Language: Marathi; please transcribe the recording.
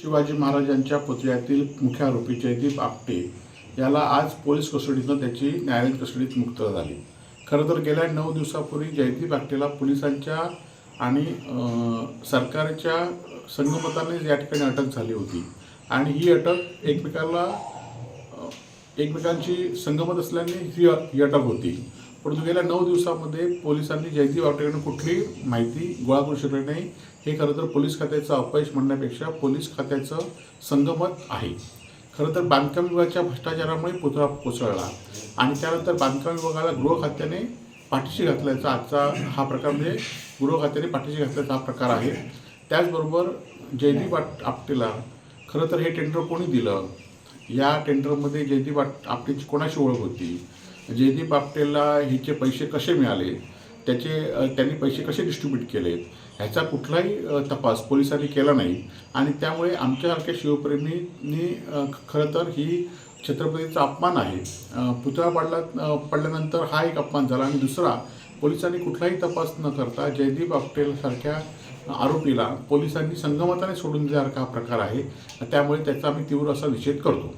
शिवाजी महाराजांच्या पुतळ्यातील मुख्य आरोपी जयदीप आपटे याला आज पोलीस कस्टडीतून त्याची न्यायालयीन कस्टडीत मुक्तता झाली। खरं तर गेल्या 9 दिवसापूर्वी जयदीप आपटेला पोलिसांच्या आणि सरकारच्या संगमताने या ठिकाणी अटक झाली होती आणि ही अटक एकमेकांची संगमत असल्याने ही अटक होती। परंतु गेल्या 9 दिवसामध्ये पोलिसांनी जयदीप आपटेकडून कुठली माहिती गोळा करू शकले नाही। हे खरं तर पोलीस खात्याचं अपयश म्हणण्यापेक्षा पोलीस खात्याचं संगमत आहे। खरं तर बांधकाम विभागाच्या भ्रष्टाचारामुळे पुतळा कोसळला आणि त्यानंतर बांधकाम विभागाला गृह खात्याने पाठीशी घातल्याचा आजचा हा प्रकार म्हणजे गृह खात्याने पाठीशी घातल्याचा हा प्रकार आहे। त्याचबरोबर जयदीप आपटेला खरं तर हे टेंडर कोणी दिलं, या टेंडरमध्ये जयदीप आपटेची कोणाशी ओळख होती, जयदीप आपटेला हिचे पैसे कसे मिळाले, त्यांनी पैसे कसे डिस्ट्रीब्यूट केले, ह्याचा कुठलाही तपास पोलिसांनी केला नाही आणि त्यामुळे आमच्यासारख्या शिवप्रेमींनी खरं तर ही छत्रपतीचा अपमान आहे। पुतळा पडल्यानंतर हा एक अपमान झाला आणि दुसरा, पोलिसांनी कुठलाही तपास न करता जयदीप आपटेसारख्या आरोपीला पोलिसांनी संगमताने सोडून दिल्यासारखा हा प्रकार आहे। त्यामुळे त्याचा आम्ही तीव्र असा निषेध करतो।